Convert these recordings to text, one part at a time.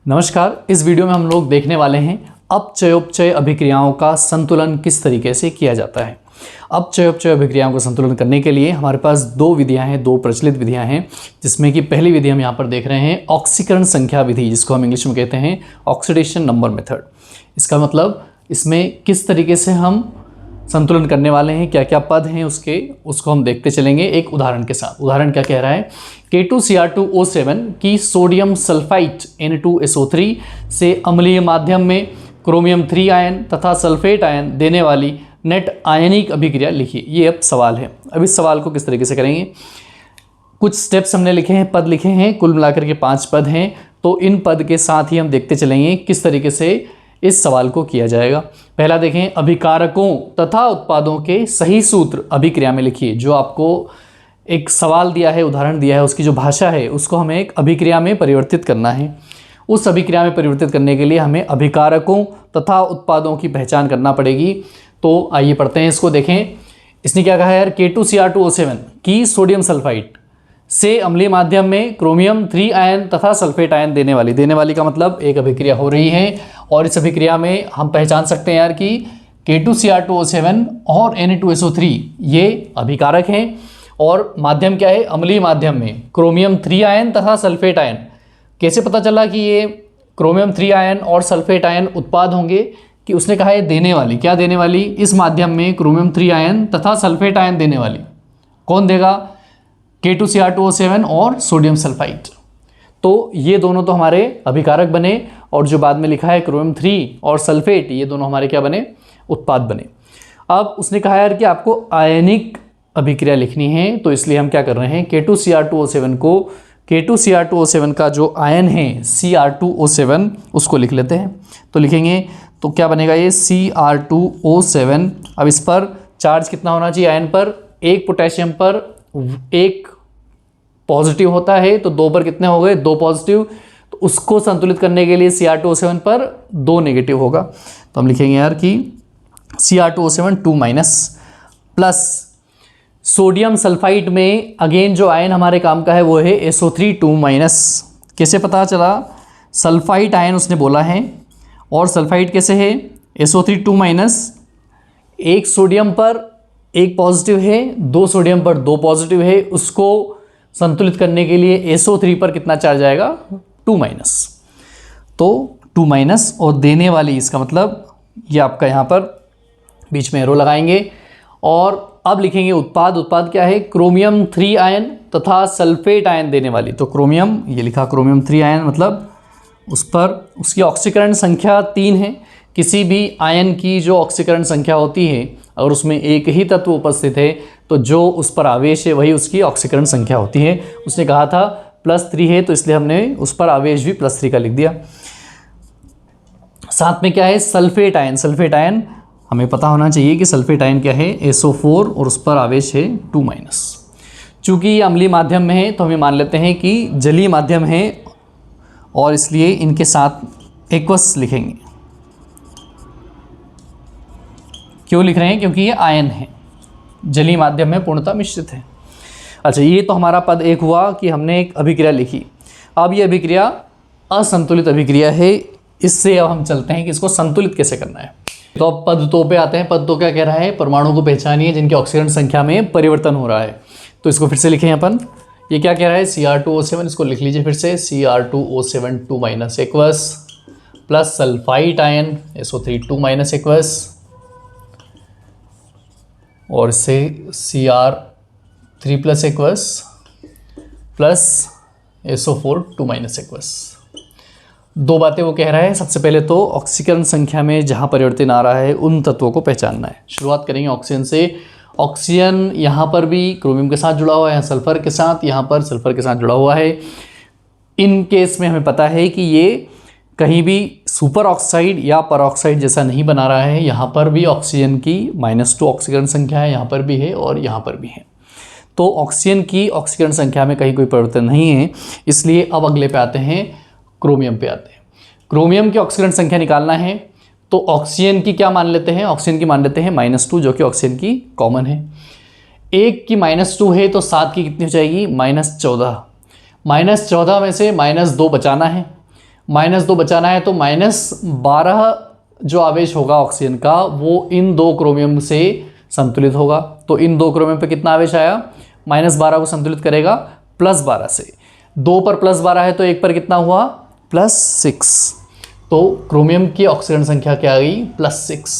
नमस्कार। इस वीडियो में हम लोग देखने वाले हैं अपचयोपचय अभिक्रियाओं का संतुलन किस तरीके से किया जाता है। अपचयोपचय अभिक्रियाओं का संतुलन करने के लिए हमारे पास दो विधियां हैं, दो प्रचलित विधियां हैं, जिसमें कि पहली विधि हम यहाँ पर देख रहे हैं ऑक्सीकरण संख्या विधि, जिसको हम इंग्लिश में कहते हैं ऑक्सीडेशन नंबर मेथड। इसका मतलब इसमें किस तरीके से हम संतुलन करने वाले हैं, क्या क्या पद हैं उसको हम देखते चलेंगे एक उदाहरण के साथ। उदाहरण क्या कह रहा है, K2Cr2O7 की सोडियम सल्फाइट N2SO3 से अम्लीय माध्यम में क्रोमियम 3 आयन तथा सल्फेट आयन देने वाली नेट आयनिक अभिक्रिया लिखिए। ये अब सवाल है। अब इस सवाल को किस तरीके से करेंगे, कुछ स्टेप्स हमने लिखे हैं, पद लिखे हैं, कुल मिलाकर के 5 पद हैं। तो इन पद के साथ ही हम देखते चलेंगे किस तरीके से इस सवाल को किया जाएगा। पहला देखें, अभिकारकों तथा उत्पादों के सही सूत्र अभिक्रिया में लिखिए। जो आपको एक सवाल दिया है, उदाहरण दिया है, उसकी जो भाषा है उसको हमें एक अभिक्रिया में परिवर्तित करना है। उस अभिक्रिया में परिवर्तित करने के लिए हमें अभिकारकों तथा उत्पादों की पहचान करना पड़ेगी। तो आइए पढ़ते हैं इसको। देखें, इसने क्या कहा है यार, K2Cr2O7 की सोडियम सल्फाइड से अम्लीय माध्यम में क्रोमियम 3 आयन तथा सल्फेट आयन देने वाली का मतलब एक अभिक्रिया हो रही है। और इस अभिक्रिया में हम पहचान सकते हैं यार कि K2Cr2O7 और Na2SO3 ये अभिकारक हैं और माध्यम क्या है, अम्लीय माध्यम में क्रोमियम 3 आयन तथा सल्फेट आयन। कैसे पता चला कि ये क्रोमियम 3 आयन और सल्फेट आयन उत्पाद होंगे, कि उसने कहा है देने वाली, क्या देने वाली, इस माध्यम में क्रोमियम 3 आयन तथा सल्फेट आयन देने वाली कौन देगा, K2Cr2O7 और सोडियम सल्फाइड। तो ये दोनों तो हमारे अभिकारक बने, और जो बाद में लिखा है क्रोमियम 3 और सल्फेट, ये दोनों हमारे क्या बने, उत्पाद बने। अब उसने कहा यार कि आपको आयनिक अभिक्रिया लिखनी है, तो इसलिए हम क्या कर रहे हैं, K2Cr2O7 का जो आयन है Cr2O7 उसको लिख लेते हैं। तो लिखेंगे तो क्या बनेगा ये Cr2O7। अब इस पर चार्ज कितना होना चाहिए, आयन पर 1 पोटेशियम पर 1 पॉजिटिव होता है, तो 2 पर कितने हो गए, 2 पॉजिटिव। तो उसको संतुलित करने के लिए Cr2O7 पर 2 नेगेटिव होगा। तो हम लिखेंगे यार कि Cr2O7 2- प्लस सोडियम सल्फाइड में अगेन जो आयन हमारे काम का है वो है SO3 2-। कैसे पता चला, सल्फाइड आयन उसने बोला है, और सल्फाइड कैसे है, SO3 2-। 1 सोडियम पर 1 पॉजिटिव है, 2 सोडियम पर 2 पॉजिटिव है, उसको संतुलित करने के लिए SO3 पर कितना चार्ज आएगा, 2-। तो 2- और देने वाली, इसका मतलब ये आपका यहाँ पर बीच में एरो लगाएंगे। और अब लिखेंगे उत्पाद क्या है, क्रोमियम 3 आयन तथा सल्फेट आयन देने वाली। तो क्रोमियम, ये लिखा क्रोमियम 3 आयन, मतलब उस पर उसकी ऑक्सीकरण संख्या 3 है। किसी भी आयन की जो ऑक्सीकरण संख्या होती है, अगर उसमें एक ही तत्व उपस्थित है तो जो उस पर आवेश है वही उसकी ऑक्सीकरण संख्या होती है। उसने कहा था +3 है, तो इसलिए हमने उस पर आवेश भी +3 का लिख दिया। साथ में क्या है, सल्फेट आयन हमें पता होना चाहिए कि सल्फेट आयन क्या है, SO4, और उस पर आवेश है 2-। चूँकि ये अम्लीय माध्यम में है तो हमें मान लेते हैं कि जलीय माध्यम है, और इसलिए इनके साथ एक्वस लिखेंगे। क्यों लिख रहे हैं, क्योंकि ये आयन है, जलीय माध्यम में पूर्णतः मिश्रित है। अच्छा, ये तो हमारा पद 1 हुआ कि हमने एक अभिक्रिया लिखी। अब ये अभिक्रिया असंतुलित अभिक्रिया है, इससे अब हम चलते हैं कि इसको संतुलित कैसे करना है। तो अब पद 2 पे आते हैं। पद 2 क्या कह रहा है, परमाणु को पहचानिए जिनकी ऑक्सीकरण संख्या में परिवर्तन हो रहा है। तो इसको फिर से लिखें अपन। ये क्या कह रहा है, Cr2O7, इसको लिख लीजिए फिर से, Cr2O7 2- aqueous plus sulphite ion SO3 2- aqueous, और इससे Cr3+ aqueous plus SO4 2- aqueous. 2 बातें वो कह रहा है। सबसे पहले तो ऑक्सीकरण संख्या में जहाँ परिवर्तन आ रहा है उन तत्वों को पहचानना है। शुरुआत करेंगे ऑक्सीजन से। ऑक्सीजन यहाँ पर भी क्रोमियम के साथ जुड़ा हुआ है, यहाँ सल्फर के साथ, यहाँ पर सल्फर के साथ जुड़ा हुआ है। इन केस में हमें पता है कि ये कहीं भी सुपर ऑक्साइड या परऑक्साइड जैसा नहीं बना रहा है। यहाँ पर भी ऑक्सीजन की -2 ऑक्सीकरण संख्या है, यहाँ पर भी है और यहाँ पर भी है। तो ऑक्सीजन की ऑक्सीकरण संख्या में कहीं कोई परिवर्तन नहीं है। इसलिए अब अगले पे आते हैं, क्रोमियम पे आते हैं। क्रोमियम की ऑक्सीकरण संख्या निकालना है, तो ऑक्सीजन की क्या मान लेते हैं, ऑक्सीजन की मान लेते हैं -2, जो कि ऑक्सीजन की कॉमन है। 1 की -2 है तो 7 की कितनी हो जाएगी, -14। -14 में से -2 बचाना है। -2 बचाना है तो -12 जो आवेश होगा ऑक्सीजन का वो इन 2 क्रोमियम से संतुलित होगा। तो इन 2 क्रोमियम पे कितना आवेश आया, -12 को संतुलित करेगा +12 से। 2 पर +12 है तो 1 पर कितना हुआ, +6। तो क्रोमियम की ऑक्सीजन संख्या क्या आ गई, +6।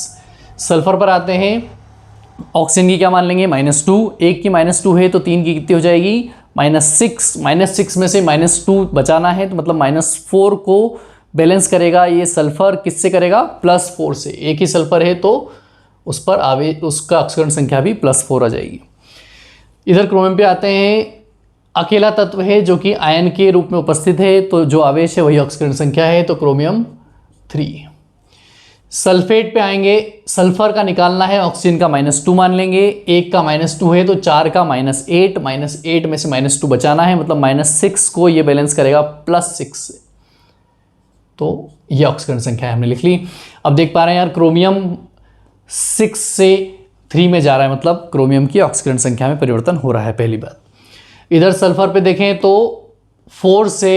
सल्फर पर आते हैं, ऑक्सीजन की क्या मान लेंगे, -2। 1 की -2 है तो 3 की कितनी हो जाएगी, -6। -6 में से -2 बचाना है तो मतलब -4 को बैलेंस करेगा ये सल्फर, किससे करेगा, +4 से। एक ही सल्फर है तो उस पर उसका ऑक्सीजन संख्या भी +4 आ जाएगी। इधर क्रोमियम पे आते हैं, अकेला तत्व है जो कि आयन के रूप में उपस्थित है, तो जो आवेश है वही ऑक्सीजन संख्या है, तो क्रोमियम 3। सल्फेट पे आएंगे, सल्फर का निकालना है, ऑक्सीजन का -2 मान लेंगे। 1 का -2 है तो 4 का -8, -8 में से -2 बचाना है मतलब -6 को ये बैलेंस करेगा +6 से। तो ये ऑक्सीजन संख्या हमने लिख ली। अब देख पा रहे हैं यार, क्रोमियम 6 से 3 में जा रहा है, मतलब क्रोमियम की ऑक्सीजन संख्या में परिवर्तन हो रहा है, पहली बात। इधर सल्फर पे देखें तो 4 से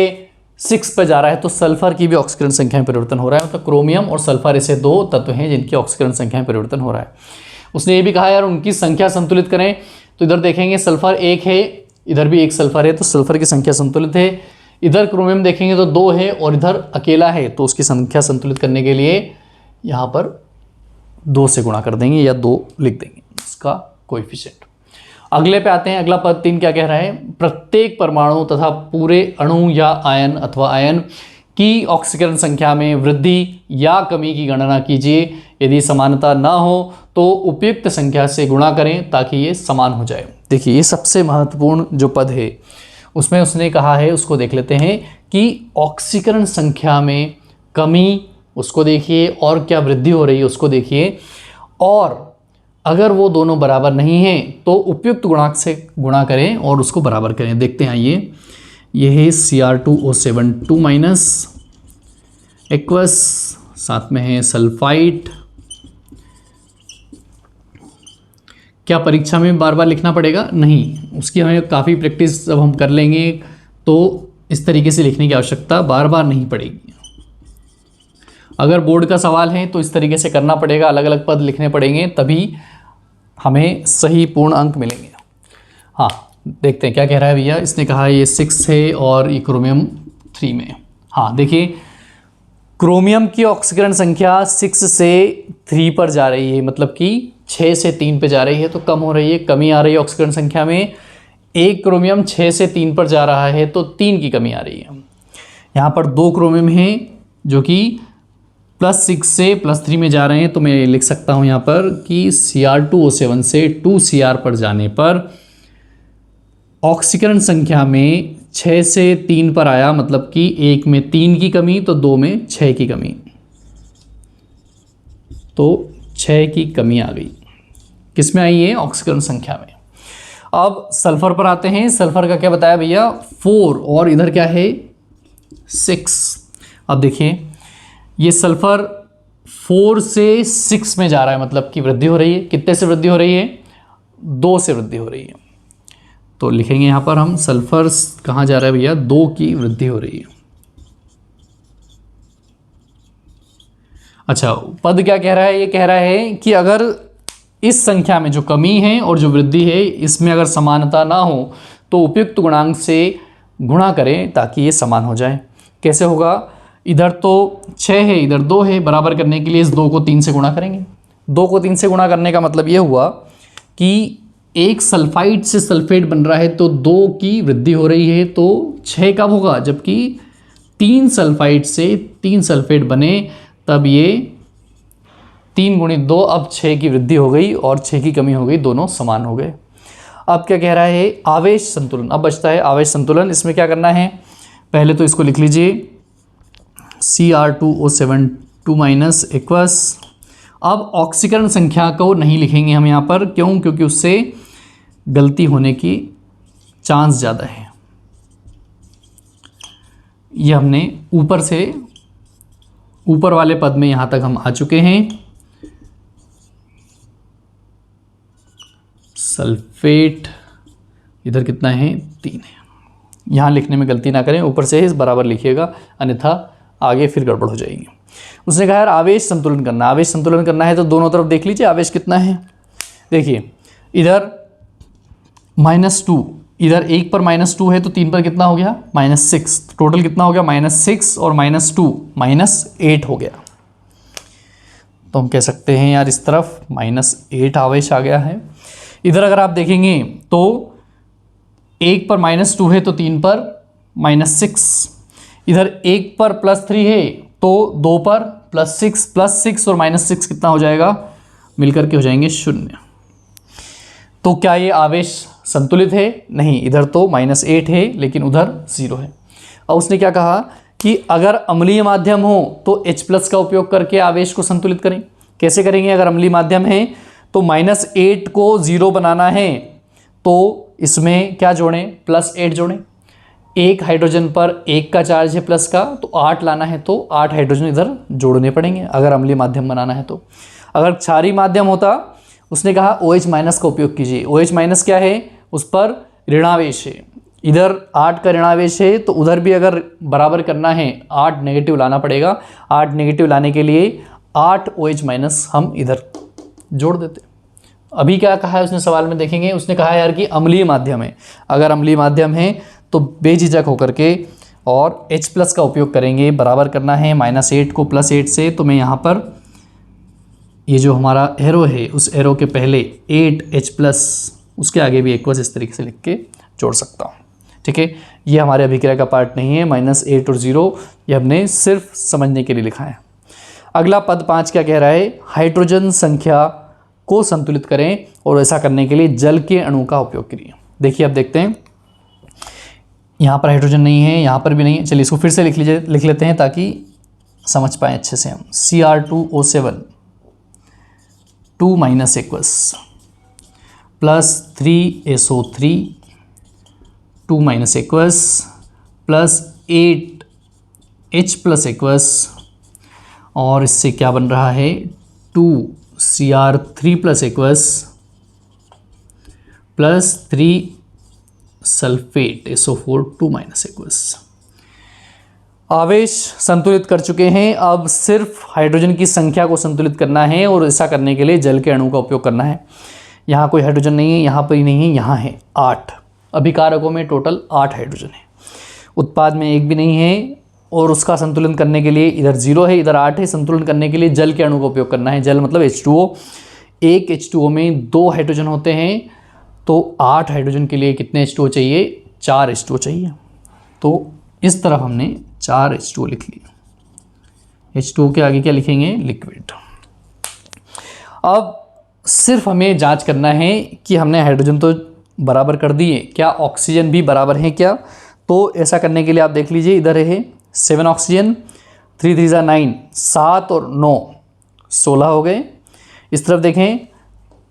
6 पे जा रहा है, तो सल्फर की भी ऑक्सीजन संख्या में परिवर्तन हो रहा है, मतलब क्रोमियम और सल्फर ऐसे 2 तत्व हैं जिनकी ऑक्सीजन संख्या में परिवर्तन हो रहा है। उसने ये भी कहा यार उनकी संख्या संतुलित करें, तो इधर देखेंगे सल्फर 1 है, इधर भी 1 सल्फर है, तो सल्फर की संख्या संतुलित है। इधर क्रोमियम देखेंगे तो 2 है और इधर अकेला है, तो उसकी संख्या संतुलित करने के लिए यहाँ पर 2 से गुणा कर देंगे या 2 लिख देंगे इसका कोएफिशिएंट। अगले पे आते हैं, अगला पद 3 क्या कह रहा है, प्रत्येक परमाणु तथा पूरे अणु या आयन अथवा आयन की ऑक्सीकरण संख्या में वृद्धि या कमी की गणना कीजिए। यदि समानता ना हो तो उपयुक्त संख्या से गुणा करें ताकि ये समान हो जाए। देखिए ये सबसे महत्वपूर्ण जो पद है उसमें उसने कहा है, उसको देख लेते हैं कि ऑक्सीकरण संख्या में कमी उसको देखिए और क्या वृद्धि हो रही है उसको देखिए, और अगर वो दोनों बराबर नहीं हैं तो उपयुक्त गुणांक से गुणा करें और उसको बराबर करें। देखते हैं ये है Cr2O7 2- एक्वस, साथ में है सल्फाइड। क्या परीक्षा में बार बार लिखना पड़ेगा? नहीं, उसकी हमें काफ़ी प्रैक्टिस जब हम कर लेंगे तो इस तरीके से लिखने की आवश्यकता बार बार नहीं पड़ेगी। अगर बोर्ड का सवाल है तो इस तरीके से करना पड़ेगा, अलग अलग पद लिखने पड़ेंगे, तभी हमें सही पूर्ण अंक मिलेंगे। हाँ देखते हैं क्या कह रहा है भैया, इसने कहा ये 6 है और ये क्रोमियम 3 में। हाँ देखिए क्रोमियम की ऑक्सीकरण संख्या 6 से 3 पर जा रही है, मतलब कि 6 से 3 पे जा रही है, तो कम हो रही है, कमी आ रही है ऑक्सीकरण संख्या में। एक क्रोमियम 6 से 3 पर जा रहा है तो 3 की कमी आ रही है। यहाँ पर 2 क्रोमियम हैं जो कि +6 से +3 में जा रहे हैं, तो मैं लिख सकता हूँ यहाँ पर कि Cr2O7 से 2Cr पर जाने पर ऑक्सीकरण संख्या में 6 से 3 पर आया, मतलब कि एक में 3 की कमी तो 2 में 6 की कमी, तो 6 की कमी आ गई। किस में आई है? ऑक्सीकरण संख्या में। अब सल्फर पर आते हैं, सल्फर का क्या बताया भैया, 4 और इधर क्या है 6। अब देखिए ये सल्फर 4 से 6 में जा रहा है, मतलब कि वृद्धि हो रही है। कितने से वृद्धि हो रही है? 2 से वृद्धि हो रही है। तो लिखेंगे यहाँ पर हम सल्फर कहाँ जा रहा है भैया, 2 की वृद्धि हो रही है। अच्छा पद क्या कह रहा है? ये कह रहा है कि अगर इस संख्या में जो कमी है और जो वृद्धि है इसमें अगर समानता ना हो तो उपयुक्त गुणांक से गुणा करें ताकि ये समान हो जाए। कैसे होगा? इधर तो 6 है, इधर 2 है, बराबर करने के लिए इस 2 को 3 से गुणा करेंगे। 2 को 3 से गुणा करने का मतलब ये हुआ कि एक सल्फाइड से सल्फेट बन रहा है तो 2 की वृद्धि हो रही है, तो 6 कब होगा? जबकि 3 सल्फाइड से 3 सल्फेट बने तब ये 3 × 2 अब 6 की वृद्धि हो गई और 6 की कमी हो गई, दोनों समान हो गए। अब क्या कह रहा है? आवेश संतुलन। अब बचता है आवेश संतुलन। इसमें क्या करना है? पहले तो इसको लिख लीजिए Cr2O7 2- एक्वस। अब ऑक्सीकरण संख्या को नहीं लिखेंगे हम यहाँ पर, क्यों? क्योंकि उससे गलती होने की चांस ज़्यादा है। ये हमने ऊपर से ऊपर वाले पद में यहाँ तक हम आ चुके हैं। सल्फेट इधर कितना है? 3 है। यहाँ लिखने में गलती ना करें, ऊपर से इस बराबर लिखिएगा, अन्यथा आगे फिर गड़बड़ हो जाएगी। उसने कहा यार आवेश संतुलन करना, आवेश संतुलन करना है तो दोनों तरफ देख लीजिए आवेश कितना है। देखिए इधर -2, इधर 1 पर -2 है तो 3 पर कितना हो गया -6, टोटल कितना हो गया -6 और -2 -8 हो गया। तो हम कह सकते हैं यार इस तरफ -8 आवेश आ गया है। इधर अगर आप देखेंगे तो 1 पर -2 है तो 3 पर -6, इधर 1 पर +3 है तो 2 पर +6 और -6 कितना हो जाएगा, मिलकर के हो जाएंगे 0। तो क्या ये आवेश संतुलित है? नहीं, इधर तो -8 है लेकिन उधर 0 है। और उसने क्या कहा कि अगर अम्लीय माध्यम हो तो H+ का उपयोग करके आवेश को संतुलित करें। कैसे करेंगे? अगर अम्लीय माध्यम है तो -8 को 0 बनाना है तो इसमें क्या जोड़ें, +8 जोड़ें। एक हाइड्रोजन पर 1 का चार्ज है प्लस का, तो 8 लाना है तो 8 हाइड्रोजन इधर जोड़ने पड़ेंगे अगर अम्लीय माध्यम बनाना है तो। अगर क्षारीय माध्यम होता, उसने कहा OH- का उपयोग कीजिए। OH- क्या है? उस पर ऋणावेश है, इधर 8 का ऋणावेश है तो उधर भी अगर बराबर करना है 8 नेगेटिव लाना पड़ेगा। 8 नेगेटिव लाने के लिए 8 OH- हम इधर जोड़ देते। अभी क्या कहा है उसने सवाल में, देखेंगे उसने कहा यार कि अम्लीय माध्यम है। अगर अम्लीय माध्यम है तो बेझिझक होकर के और H+ का उपयोग करेंगे। बराबर करना है -8 को +8 से, तो मैं यहाँ पर ये जो हमारा एरो है उस एरो के पहले 8H+, उसके आगे भी एक इस तरीके से लिख के जोड़ सकता हूँ। ठीक है, ये हमारे अभिक्रिया का पार्ट नहीं है। -8 और 0 ये हमने सिर्फ समझने के लिए लिखा है। अगला पद 5 क्या कह रहा है? हाइड्रोजन संख्या को संतुलित करें और ऐसा करने के लिए जल के अणु का उपयोग करिए। देखिए अब देखते हैं, यहाँ पर हाइड्रोजन नहीं है, यहाँ पर भी नहीं है। चलिए इसको फिर से लिख लेते हैं ताकि समझ पाएँ अच्छे से हम। Cr2O7 2 aqueous plus 3SO3 2 aqueous plus 8H+ aqueous, और इससे क्या बन रहा है 2Cr3+ aqueous plus 3 sulphate SO4 2 aqueous। आवेश संतुलित कर चुके हैं, अब सिर्फ हाइड्रोजन की संख्या को संतुलित करना है और ऐसा करने के लिए जल के अणु का उपयोग करना है। यहाँ कोई हाइड्रोजन नहीं है, यहाँ पर ही नहीं है, यहाँ है 8 अभिकारकों में टोटल 8 हाइड्रोजन है। उत्पाद में एक भी नहीं है और उसका संतुलन करने के लिए इधर 0 है, इधर 8 है। संतुलन करने के लिए जल के अणु का उपयोग करना है। जल मतलब H2O। एक H2O में 2 हाइड्रोजन होते हैं, तो 8 हाइड्रोजन के लिए कितने H2O चाहिए? 4 H2O चाहिए। तो इस तरफ हमने 4 H2O लिख लिया। H2O के आगे क्या लिखेंगे? लिक्विड। अब सिर्फ हमें जांच करना है कि हमने हाइड्रोजन तो बराबर कर दिए, क्या ऑक्सीजन भी बराबर है क्या? तो ऐसा करने के लिए आप देख लीजिए, इधर है 7 ऑक्सीजन, 3 3 9, 7 और 9 16 हो गए। इस तरफ देखें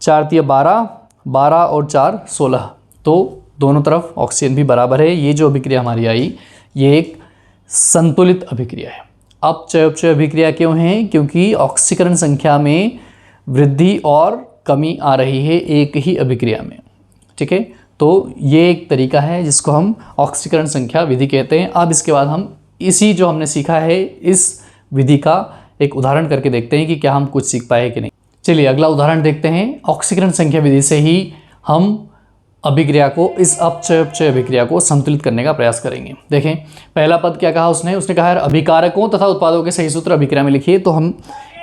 4 3 12, 12 और 4 16, तो दोनों तरफ ऑक्सीजन भी बराबर है। ये जो अभिक्रिया हमारी आई ये एक संतुलित अभिक्रिया है। अपचय अभिक्रिया क्यों है? क्योंकि ऑक्सीकरण संख्या में वृद्धि और कमी आ रही है एक ही अभिक्रिया में। ठीक है, तो ये एक तरीका है जिसको हम ऑक्सीकरण संख्या विधि कहते हैं। अब इसके बाद हम इसी जो हमने सीखा है इस विधि का एक उदाहरण करके देखते हैं कि क्या हम कुछ सीख पाए कि नहीं। चलिए अगला उदाहरण देखते हैं। ऑक्सीकरण संख्या विधि से ही हम अभिक्रिया को, इस अपचय अभिक्रिया को संतुलित करने का प्रयास करेंगे। देखें पहला पद क्या कहा उसने कहा यार अभिकारकों तथा उत्पादों के सही सूत्र अभिक्रिया में लिखिए। तो हम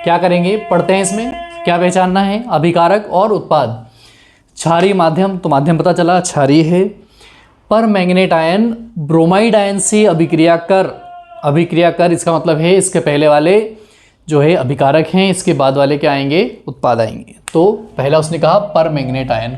क्या करेंगे, पढ़ते हैं। इसमें क्या पहचानना है? अभिकारक और उत्पाद। क्षारीय माध्यम, तो माध्यम पता चला क्षारीय है। पर मैंगनेट आयन ब्रोमाइड आयन से अभिक्रिया कर, इसका मतलब है इसके पहले वाले जो है अभिकारक हैं, इसके बाद वाले क्या आएंगे? उत्पाद आएंगे। तो पहला उसने कहा पर मैंगनेट आयन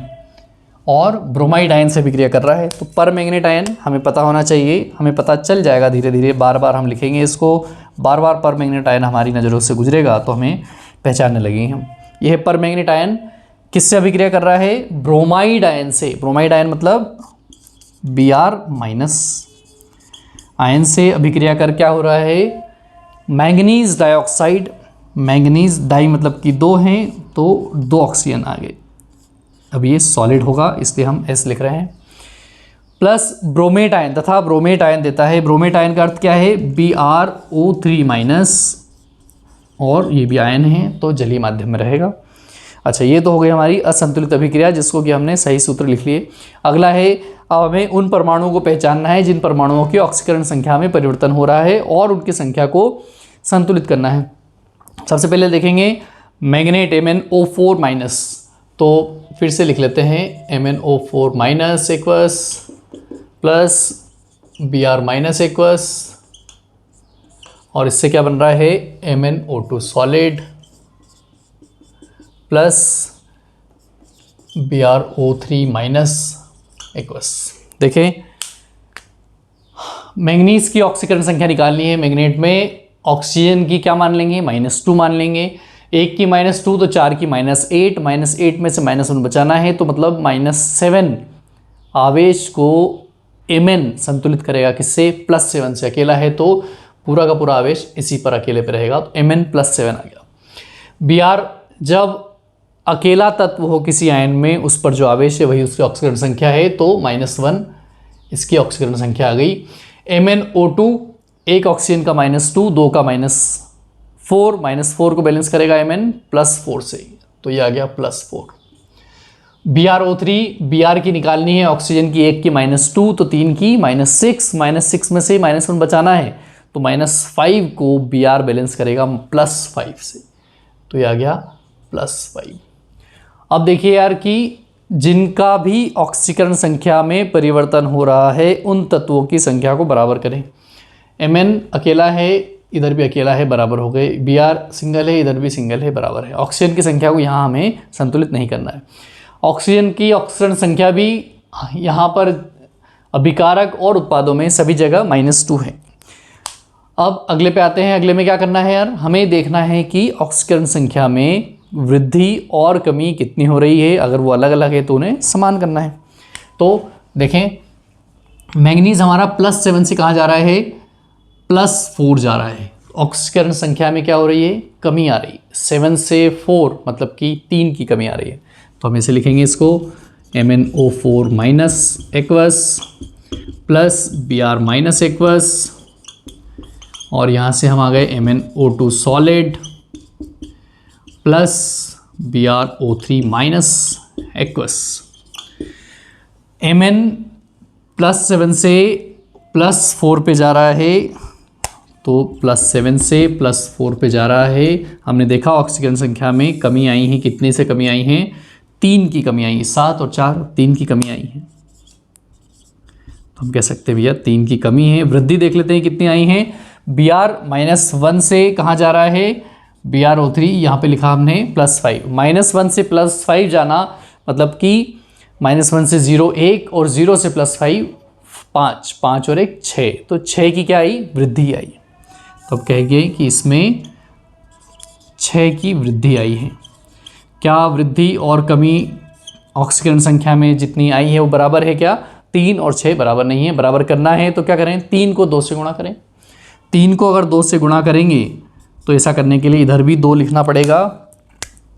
और ब्रोमाइड आयन से अभिक्रिया कर रहा है। तो पर मैंगनेट आयन हमें पता होना चाहिए, हमें पता चल जाएगा धीरे धीरे, बार बार हम लिखेंगे इसको, बार बार पर मैंगनेट आयन हमारी नज़रों से गुजरेगा तो हमें पहचानने लगेंगे हम। यह है पर मैंगनेट आयन किससे अभिक्रिया कर रहा है? ब्रोमाइड आयन से। ब्रोमाइड आयन मतलब Br- आयन से अभिक्रिया कर क्या हो रहा है? मैंगनीज डाइऑक्साइड, मैंगनीज डाई मतलब कि 2 हैं तो 2 ऑक्सीजन आ गए। अब ये सॉलिड होगा इसलिए हम S लिख रहे हैं। प्लस ब्रोमेट आयन तथा ब्रोमेट आयन देता है। ब्रोमेट आयन का अर्थ क्या है, BrO3 माइनस, और ये भी आयन है तो जलीय माध्यम में रहेगा। अच्छा, ये तो हो गई हमारी असंतुलित अभिक्रिया जिसको कि हमने सही सूत्र लिख लिए। अगला है, अब हमें उन परमाणुओं को पहचानना है जिन परमाणुओं की ऑक्सीकरण संख्या में परिवर्तन हो रहा है और उनकी संख्या को संतुलित करना है। सबसे पहले देखेंगे मैग्नेट MnO4 माइनस, तो फिर से लिख लेते हैं MnO4 minus aqueous plus Br minus aqueous, और इससे क्या बन रहा है MnO2 solid plus BrO3 minus aqueous. देखें, मैंगनीज की ऑक्सीकरण संख्या निकालनी है। मैग्नेट में ऑक्सीजन की क्या मान लेंगे, -2 मान लेंगे। एक की -2 तो 4 की -8, -8 में से -1 बचाना है तो मतलब -7 आवेश को Mn संतुलित करेगा। किससे, +7 से। अकेला है तो पूरा का पूरा आवेश इसी पर अकेले पे रहेगा, तो Mn +7 आ गया। Br जब अकेला तत्व हो किसी आयन में, उस पर जो आवेश है वही उसकी ऑक्सीकरण संख्या है, तो -1 इसकी ऑक्सीकरण संख्या आ गई। MnO2 एक ऑक्सीजन का -2, दो का -4, -4 को बैलेंस करेगा Mn +4 से, तो ये आ गया +4। BrO3, Br की निकालनी है ऑक्सीजन की, एक की -2 तो 3 की -6, -6 में से -1 बचाना है तो -5 को Br बैलेंस करेगा +5 से, तो ये आ गया +5। अब देखिए यार कि जिनका भी ऑक्सीकरण संख्या में परिवर्तन हो रहा है उन तत्वों की संख्या को बराबर करें। Mn अकेला है, इधर भी अकेला है, बराबर हो गए। Br सिंगल है, इधर भी सिंगल है, बराबर है। ऑक्सीजन की संख्या को यहाँ हमें संतुलित नहीं करना है। ऑक्सीजन की ऑक्सीकरण संख्या भी यहाँ पर अभिकारक और उत्पादों में सभी जगह -2 है। अब अगले पे आते हैं। अगले में क्या करना है यार, हमें देखना है कि ऑक्सीकरण संख्या में वृद्धि और कमी कितनी हो रही है। अगर वो अलग अलग है तो उन्हें समान करना है। तो देखें, मैंगनीज हमारा +7 से कहाँ जा रहा है, +4 जा रहा है। ऑक्सीकरण संख्या में क्या हो रही है, कमी आ रही है। 7 से 4 मतलब कि 3 की कमी आ रही है, तो हम इसे लिखेंगे इसको MnO4 minus aqueous plus Br minus aqueous, और यहाँ से हम आ गए MnO2 solid plus BrO3 minus aqueous. Mn +7 से +4 पे जा रहा है, तो +7 से +4 पे जा रहा है। हमने देखा ऑक्सीजन संख्या में कमी आई है, कितने से कमी आई है, 3 की कमी आई है। 7 और 4 3 की कमी आई है, तो हम कह सकते हैं भैया 3 की कमी है। वृद्धि देख लेते हैं कितनी आई है। Br -1 से कहाँ जा रहा है, BrO3 यहाँ पे लिखा हमने +5। -1 से +5 जाना मतलब कि -1 से 0 1 और 0 से +5 5, 5 और 1 6, तो 6 की क्या आई, वृद्धि आई। तो अब कहेंगे कि इसमें 6 की वृद्धि आई है। क्या वृद्धि और कमी ऑक्सीकरण संख्या में जितनी आई है वो बराबर है क्या, 3 और 6 बराबर नहीं है। बराबर करना है तो क्या करें, 3 को 2 से गुणा करें। 3 को अगर 2 से गुणा करेंगे तो ऐसा करने के लिए इधर भी 2 लिखना पड़ेगा।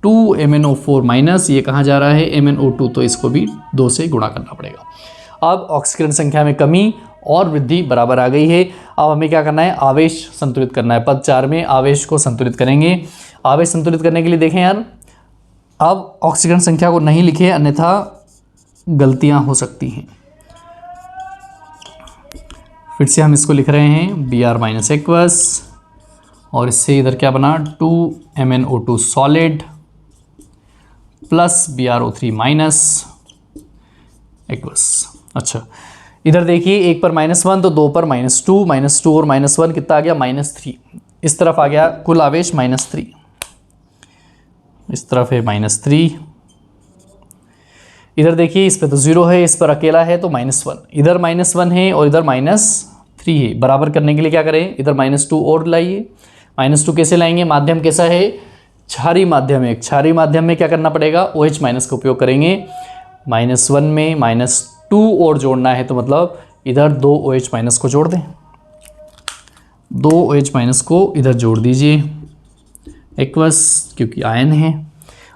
2 MnO4 माइनस, ये कहाँ जा रहा है MnO2, तो इसको भी 2 से गुणा करना पड़ेगा। अब ऑक्सीकरण संख्या में कमी और वृद्धि बराबर आ गई है। अब हमें क्या करना है, आवेश संतुलित करना है। पद 4 में आवेश को संतुलित करेंगे। आवेश संतुलित करने के लिए देखें यार, अब ऑक्सीकरण संख्या को नहीं लिखे अन्यथा गलतियां हो सकती हैं। फिर से हम इसको लिख रहे हैं Br माइनस एक्वस, और इससे इधर क्या बना 2 MnO2 solid plus BrO3 minus aqueous. अच्छा, इधर देखिए, एक पर -1 तो 2 पर -2, -2 और -1 कितना आ गया, -3। इस तरफ आ गया कुल आवेश -3, इस तरफ है -3। इधर देखिए, इस पे तो 0 है, इस पर अकेला है तो -1, इधर -1 है और इधर -3 है। बराबर करने के लिए क्या करें, इधर -2 और लाइए। -2 कैसे लाएंगे, माध्यम कैसा है, क्षारीय माध्यम है। क्षारीय माध्यम में क्या करना पड़ेगा, OH माइनस का उपयोग करेंगे। -1 में -2 और जोड़ना है तो मतलब इधर 2 OH माइनस को जोड़ दें। 2 OH माइनस को इधर जोड़ दीजिए एक्वस, क्योंकि आयन है।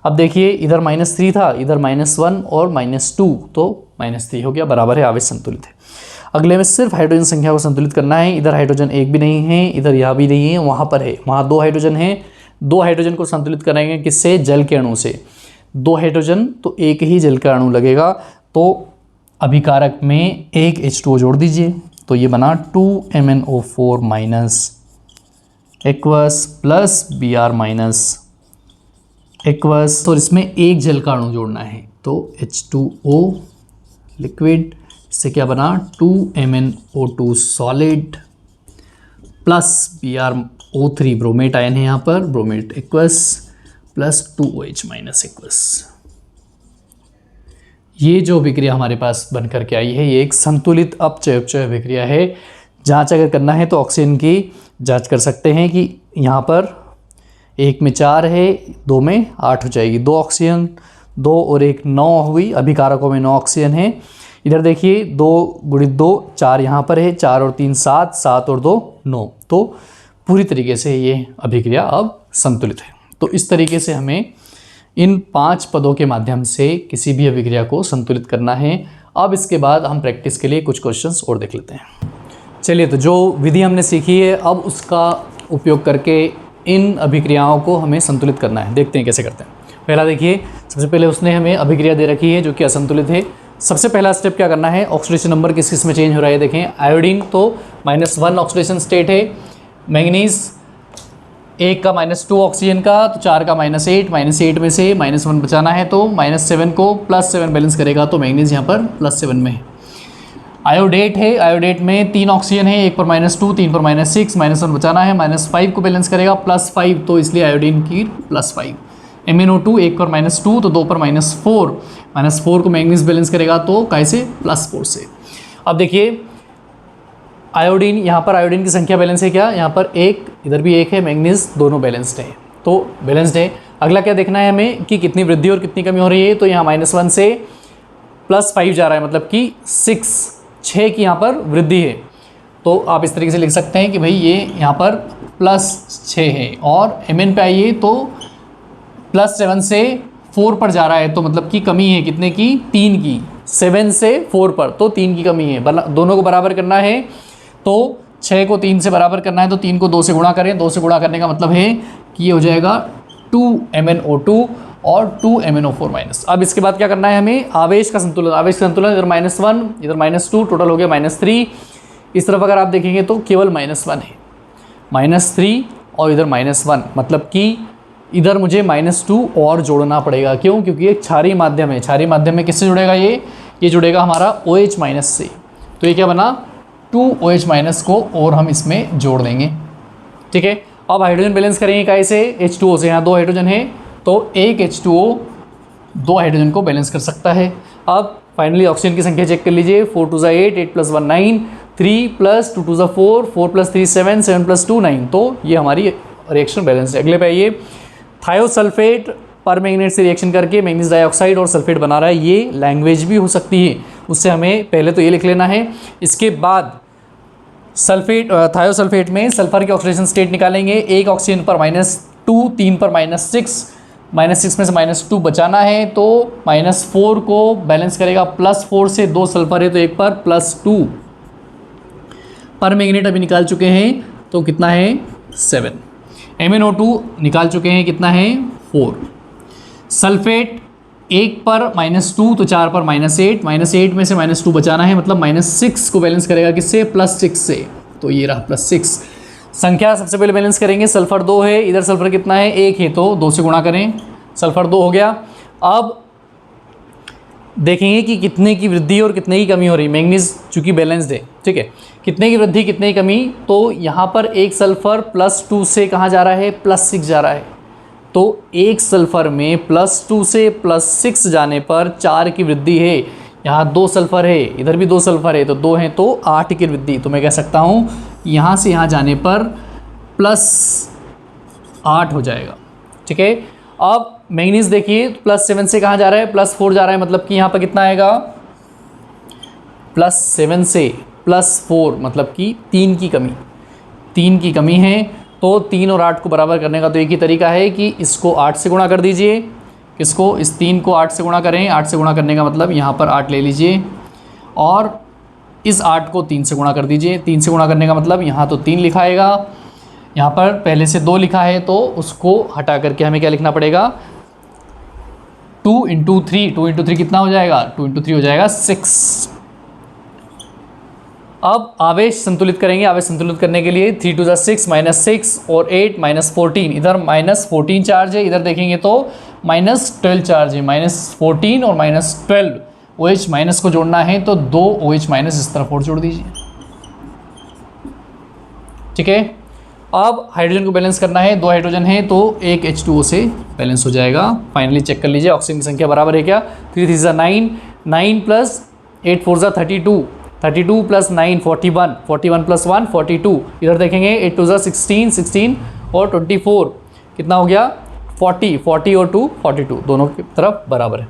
अब देखिए, इधर -3 था, इधर -1 और -2, तो -3 हो गया, बराबर है, आवेश संतुलित है। अगले में सिर्फ हाइड्रोजन संख्या को संतुलित करना है। इधर हाइड्रोजन एक भी नहीं है, इधर यहाँ भी नहीं है, वहाँ पर है, वहाँ 2 हाइड्रोजन है। 2 हाइड्रोजन को संतुलित करेंगे किससे? जल के अणु से। 2 हाइड्रोजन तो एक ही जल का अणु लगेगा, तो अभिकारक में एक H2O जोड़ दीजिए, तो ये बना 2MnO4 minus aqueous plus Br minus aqueous. तो इसमें एक जल का अणु जोड़ना है, तो H2O लिक्विड, इससे क्या बना 2MnO2 solid plus BrO3 bromate ion है यहाँ पर, bromate aqueous plus 2OH minus aqueous. ये जो अभिक्रिया हमारे पास बन करके आई है, ये एक संतुलित अपचय अभिक्रिया है। जांच अगर करना है तो ऑक्सीजन की जांच कर सकते हैं कि यहाँ पर 1 में 4 है, 2 में 8 हो जाएगी। 2 ऑक्सीजन, 2 और 1 9 हुई, अभिकारकों में 9 ऑक्सीजन है। इधर देखिए 2 गुणित 2 4 यहाँ पर है, 4 और 3 7, 7 और 2 9। तो पूरी तरीके से ये अभिक्रिया अब संतुलित है। तो इस तरीके से हमें इन 5 पदों के माध्यम से किसी भी अभिक्रिया को संतुलित करना है। अब इसके बाद हम प्रैक्टिस के लिए कुछ क्वेश्चंस और देख लेते हैं। चलिए, तो जो विधि हमने सीखी है अब उसका उपयोग करके इन अभिक्रियाओं को हमें संतुलित करना है। देखते हैं कैसे करते हैं। पहला देखिए, सबसे पहले उसने हमें अभिक्रिया दे रखी है जो कि असंतुलित है। सबसे पहला स्टेप क्या करना है, ऑक्सीडेशन नंबर किस किस में चेंज हो रहा है देखें। आयोडीन तो -1 ऑक्सीडेशन स्टेट है, मैंगनीज 1 का -2 ऑक्सीजन का, तो 4 का -8, -8 में से -1 बचाना है, तो -7 को +7 बैलेंस करेगा, तो मैंगनीज यहाँ पर +7 में है। आयोडेट है, आयोडेट में 3 ऑक्सीजन है, 1 पर -2, 3 पर -6, -1 बचाना है, -5 को बैलेंस करेगा, +5, तो इसलिए आयोडीन की +5। MnO2 1 पर -2, तो 2 पर -4, -4 को मैंगनीज बैलेंस करेगा, तो कैसे? +4 से। अब देखिए आयोडीन, यहाँ पर आयोडीन की संख्या बैलेंस है क्या? यहाँ पर 1, इधर भी 1 है, मैंगनीज दोनों बैलेंस्ड है, तो बैलेंस्ड है। अगला क्या देखना है हमें कि कितनी वृद्धि और कितनी कमी हो रही है। तो यहाँ -1 से +5 जा रहा है, मतलब कि 6 की यहाँ पर वृद्धि है। तो आप इस तरीके से लिख सकते हैं कि भाई ये यहाँ पर +6 है। और Mn पे आइए तो +7 से 4 पर जा रहा है, तो मतलब कि कमी है कितने की? 3 की। 7 से 4 पर, तो 3 की कमी है। दोनों को बराबर करना है, तो 6 को 3 से बराबर करना है, तो 3 को 2 से गुणा करें। 2 से गुणा करने का मतलब है कि ये हो जाएगा 2MnO2 और 2MnO4 माइनस। अब इसके बाद क्या करना है हमें? आवेश का संतुलन। आवेश का संतुलन, इधर -1 इधर -2, टोटल हो गया -3। इस तरफ अगर आप देखेंगे तो केवल -1 है, -3 और इधर -1, मतलब कि इधर मुझे -2 और जोड़ना पड़ेगा। क्यों? क्योंकि ये क्षारीय माध्यम है। क्षारीय माध्यम में किससे जुड़ेगा? ये जुड़ेगा हमारा OH माइनस से। तो ये क्या बना? 2OH माइनस को और हम इसमें जोड़ देंगे। ठीक है, अब हाइड्रोजन बैलेंस करेंगे कैसे? H2O से। यहाँ 2 हाइड्रोजन है, तो एक H2O 2 हाइड्रोजन को बैलेंस कर सकता है। अब फाइनली ऑक्सीजन की संख्या चेक कर लीजिए। 4 2 8, 8 + 1 9, 3 + 2 2 4, 4 + 3 7, 7 + 2 9। तो ये हमारी रिएक्शन बैलेंस है। अगले पे आइए, थायोसल्फेट पर मैंगनेट से रिएक्शन करके मैंगनीज डाइऑक्साइड और सल्फेट बना रहा है। ये लैंग्वेज भी हो सकती है, उससे हमें पहले तो ये लिख लेना है। इसके बाद सल्फेट, थायोसल्फेट में सल्फर के ऑक्सीडेशन स्टेट निकालेंगे। 1 ऑक्सीजन पर -2, 3 पर -6, -6 में से -2 बचाना है, तो -4 को बैलेंस करेगा +4 से। 2 सल्फर है तो 1 पर +2 पर मैंगनेट अभी निकाल चुके हैं, तो कितना है? 7। MnO2 निकाल चुके हैं, कितना है? 4। सल्फेट 1 पर -2, तो 4 पर -8, -8 में से -2 बचाना है, मतलब -6 को बैलेंस करेगा किससे? +6 से। तो ये रहा +6। संख्या सबसे पहले बैलेंस करेंगे। सल्फर 2 है, इधर सल्फर कितना है? 1 है, तो 2 से गुणा करें, सल्फर 2 हो गया। अब देखेंगे कि कितने की वृद्धि और कितने की कमी हो रही है। मैंगनीज चूँकि बैलेंस्ड है, ठीक है, कितने की वृद्धि कितने की कमी? तो यहाँ पर एक सल्फर +2 से कहाँ जा रहा है? +6 जा रहा है। तो एक सल्फर में +2 से +6 जाने पर 4 की वृद्धि है। यहाँ 2 सल्फर है, इधर भी 2 सल्फर है, तो 2 हैं, तो 8 की वृद्धि। तो मैं कह सकता हूँ यहाँ से यहाँ जाने पर +8 हो जाएगा। ठीक है, अब मैंगनीज देखिए +7 से कहाँ जा रहा है? +4 जा रहा है, मतलब कि यहाँ पर कितना आएगा? +7 से +4, मतलब कि 3 की कमी। 3 की कमी है, तो 3 और 8 को बराबर करने का तो एक ही तरीका है कि इसको 8 से गुणा कर दीजिए। किसको? इस 3 को 8 से गुणा करें। 8 से गुणा करने का मतलब यहाँ पर 8 ले लीजिए, और इस 8 को 3 से गुणा कर दीजिए। 3 से गुणा करने का मतलब यहाँ तो 3 लिखा आएगा, यहाँ पर पहले से 2 लिखा है तो उसको हटा करके हमें क्या लिखना पड़ेगा, 2 × 3। 2 × 3 कितना हो जाएगा, 2 × 3 हो जाएगा 6। अब आवेश संतुलित करेंगे। आवेश संतुलित करने के लिए 3 × 2 = 6 -6 और 8 -14, इधर -14 चार्ज है, इधर देखेंगे तो -12 चार्ज है। -14 और -12 OH माइनस को जोड़ना है तो 2 OH माइनस इस तरफ और जोड़ दीजिए। ठीक है, अब हाइड्रोजन को बैलेंस करना है। 2 हाइड्रोजन है तो 1 H2O से बैलेंस हो जाएगा। फाइनली चेक कर लीजिए ऑक्सीजन की संख्या बराबर है क्या। 3 × 3 = 9, 9 + 8 × 4 = 32, 32 + 9 41, 41 + 1 42, इधर देखेंगे 8 × 2 = 16, 16 और 24 कितना हो गया 40, 40 और 2 42, दोनों की तरफ बराबर है।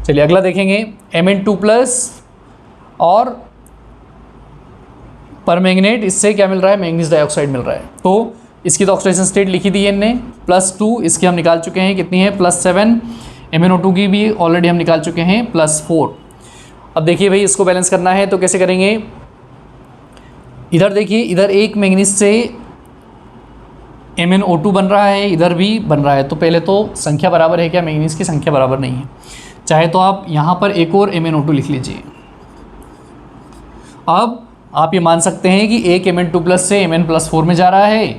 चलिए अगला देखेंगे Mn2+ और परमैंगनेट, इससे क्या मिल रहा है, मैंगनीज डाइऑक्साइड मिल रहा है। तो इसकी तो ऑक्सीडेशन स्टेट लिखी दी है इनने, +2 इसकी हम निकाल चुके हैं, कितनी है +7। MnO2 की भी ऑलरेडी हम निकाल चुके हैं +4। अब देखिए भाई इसको बैलेंस करना है तो कैसे करेंगे, इधर देखिए इधर एक मैंगनीज से MnO2 बन रहा है, इधर भी बन रहा है, तो पहले तो संख्या बराबर है क्या, मैंगनीज की संख्या बराबर नहीं है। चाहे तो आप यहाँ पर एक और MnO2 लिख लीजिए। अब आप ये मान सकते हैं कि एक Mn2+ से Mn+4 में जा रहा है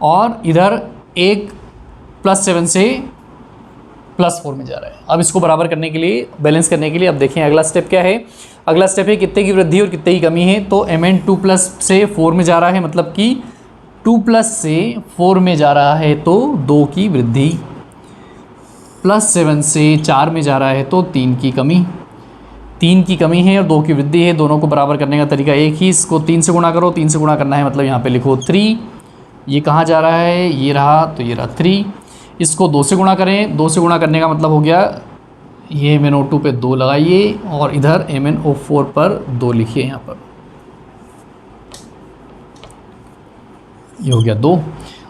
और इधर एक +7 से +4 में जा रहा है। अब इसको बराबर करने के लिए, बैलेंस करने के लिए, अब देखें अगला स्टेप क्या है। अगला स्टेप है कितने की वृद्धि और कितने की कमी है। तो Mn2+ से 4 में जा रहा है, मतलब कि 2+ से 4 में जा रहा है तो 2 की वृद्धि, +7 से 4 में जा रहा है तो 3 की कमी, 3 की कमी है और 2 की वृद्धि है। दोनों को बराबर करने का तरीका एक ही, इसको 3 से गुणा करो, 3 से गुणा करना है मतलब यहाँ पे लिखो 3, ये कहाँ जा रहा है, ये रहा, तो ये रहा 3। इसको 2 से गुणा करें, 2 से गुणा करने का मतलब हो गया ये MnO2 पे 2 लगाइए और इधर MnO4 पर 2 लिखिए, यहाँ पर ये हो गया 2।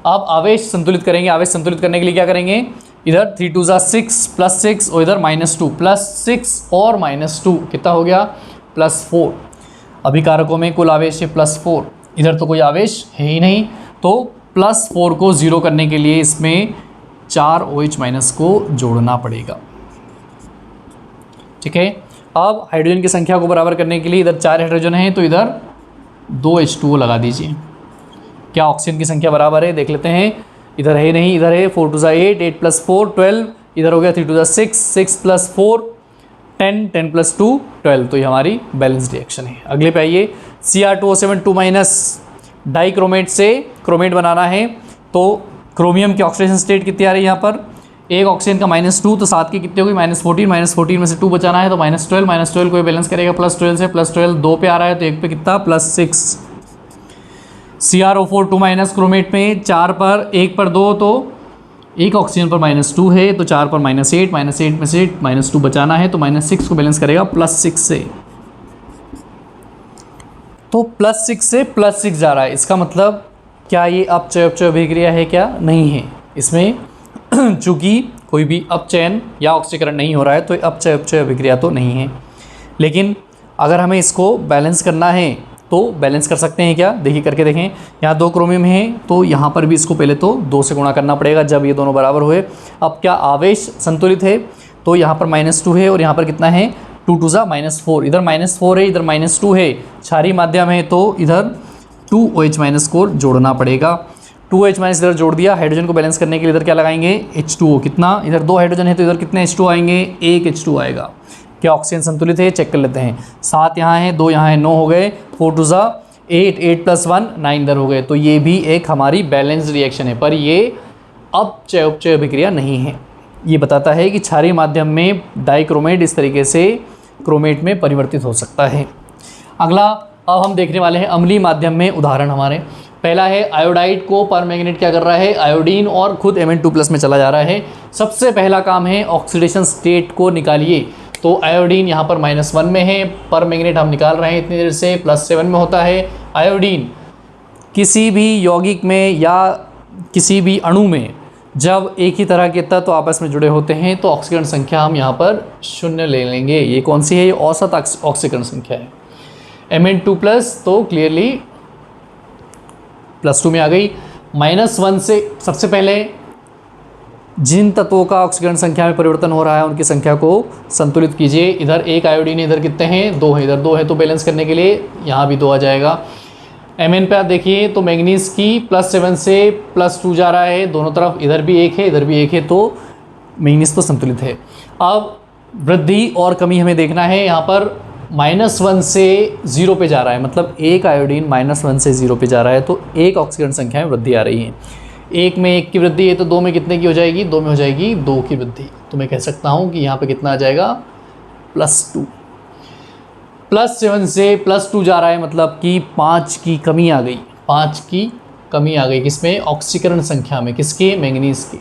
अब आवेश संतुलित करेंगे। आवेश संतुलित करने के लिए क्या करेंगे, इधर 3 × 2 = 6 +6 और इधर -2, +6 और -2 कितना हो गया +4। अभिकारकों में कुल आवेश है +4, इधर तो कोई आवेश है ही नहीं, तो +4 को 0 करने के लिए इसमें 4 OH- को जोड़ना पड़ेगा। ठीक है, अब हाइड्रोजन की संख्या को बराबर करने के लिए इधर 4 हाइड्रोजन है तो इधर 2 H2O लगा दीजिए। क्या ऑक्सीजन की संख्या बराबर है, देख लेते हैं। इधर है नहीं, इधर है 4 × 2 = 8, 8 + 4 12, इधर हो गया 3 × 2 = 6, 6 + 4 10, 10 + 2 12, तो ये हमारी बैलेंस रिएक्शन है। अगले पे आइए, Cr2O7 2- डाइक्रोमेट से क्रोमेट बनाना है तो क्रोमियम की ऑक्सीडेशन स्टेट कितनी आ रही है यहाँ पर, एक ऑक्सीजन का -2 तो 7 की कितनी होगी -14, -14 में से 2 बचाना है तो -12, -12 को बैलेंस करेगा +12 से, +12 2 पे आ रहा है तो 1 पे कितना +6। CrO4 2- क्रोमेट में 4 पर 1 पर 2, तो एक ऑक्सीजन पर -2 है तो 4 पर -8, -8 में से -2 बचाना है तो -6 को बैलेंस करेगा +6 से, तो +6 से +6 जा रहा है। इसका मतलब क्या ये अपचय अभिक्रिया है क्या, नहीं है। इसमें चूँकि कोई भी अपचयन या ऑक्सीकरण नहीं हो रहा है तो अपचय अभिक्रिया तो नहीं है। लेकिन अगर हमें इसको बैलेंस करना है तो बैलेंस कर सकते हैं क्या, देखिए करके देखें। यहाँ 2 क्रोमियम है तो यहाँ पर भी इसको पहले तो 2 से गुणा करना पड़ेगा जब ये दोनों बराबर हुए। अब क्या आवेश संतुलित है, तो यहाँ पर -2 है और यहाँ पर कितना है 2 × 2 = -4, इधर -4 है, इधर -2 है, क्षारीय माध्यम है तो इधर 2 OH- को जोड़ना पड़ेगा। 2 OH- इधर जोड़ दिया। हाइड्रोजन को बैलेंस करने के लिए इधर क्या लगाएंगे H2O, कितना, इधर 2 हाइड्रोजन है तो इधर कितने H2O आएंगे, 1 H2O आएगा। क्या ऑक्सीजन संतुलित है, चेक कर लेते हैं। 7 यहाँ है, 2 यहाँ है, 9 हो गए, 4 × 2 = 8, 8 + 1 9 इधर हो गए, तो ये भी एक हमारी बैलेंस रिएक्शन है, पर ये अपचय अभिक्रिया नहीं है। ये बताता है कि क्षारीय माध्यम में डाइक्रोमेट इस तरीके से क्रोमेट में परिवर्तित हो सकता है। अगला अब हम देखने वाले हैं अम्लीय माध्यम में उदाहरण हमारे। पहला है आयोडाइड को परमैंगनेट क्या कर रहा है, आयोडीन और खुद Mn2+ में चला जा रहा है। सबसे पहला काम है ऑक्सीडेशन स्टेट को निकालिए। तो आयोडीन यहाँ पर -1 में है, परमैंगनेट हम निकाल रहे हैं इतनी देर से, +7 में होता है। आयोडीन किसी भी यौगिक में या किसी भी अणु में जब एक ही तरह के तत्व आपस में जुड़े होते हैं तो ऑक्सीकरण संख्या हम यहाँ पर 0 ले लेंगे। ये कौन सी है, ये औसत ऑक्सीकरण संख्या है। Mn2+ तो क्लियरली +2 में आ गई। -1 से सबसे पहले जिन तत्वों का ऑक्सीकरण संख्या में परिवर्तन हो रहा है उनकी संख्या को संतुलित कीजिए। इधर एक आयोडीन, इधर कितने हैं, 2 हैं, इधर 2 है, तो बैलेंस करने के लिए यहाँ भी 2 आ जाएगा। Mn पे आप देखिए तो मैंगनीज की +7 से +2 जा रहा है दोनों तरफ, इधर भी 1 है, इधर भी 1 है, तो मैंगनीज तो संतुलित है। अब वृद्धि और कमी हमें देखना है। यहाँ पर -1 से 0 पे जा रहा है, मतलब एक आयोडीन -1 से 0 पे जा रहा है, तो एक ऑक्सीकरण संख्या में वृद्धि आ रही है। 1 में 1 की वृद्धि है तो 2 में कितने की हो जाएगी, 2 में हो जाएगी 2 की वृद्धि। तो मैं कह सकता हूँ कि यहाँ पे कितना आ जाएगा, +2। +7 से +2 जा रहा है, मतलब कि 5 की कमी आ गई, 5 की कमी आ गई किसमें, ऑक्सीकरण संख्या में, किसके, मैंगनीज की।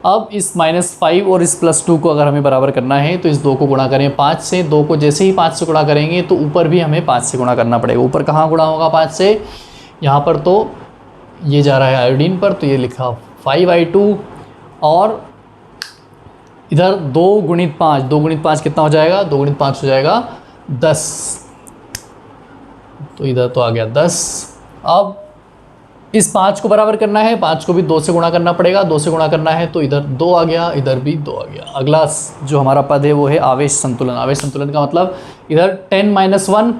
अब इस -5 और इस +2 को अगर हमें बराबर करना है तो इस 2 को गुणा करें 5 से। 2 को जैसे ही 5 से गुणा करेंगे तो ऊपर भी हमें 5 से गुणा करना पड़ेगा। ऊपर कहाँ गुणा होगा 5 से, यहाँ पर तो ये जा रहा है आयोडीन पर, तो ये लिखा 5i2, और इधर 2 × 5, 2 × 5 कितना हो जाएगा, 2 × 5 हो जाएगा 10, तो इधर तो आ गया 10। अब इस 5 को बराबर करना है, 5 को भी 2 से गुणा करना पड़ेगा, 2 से गुणा करना है तो इधर 2 आ गया, इधर भी 2 आ गया। अगला जो हमारा पद है वो है आवेश संतुलन। आवेश संतुलन का मतलब इधर 10 - 1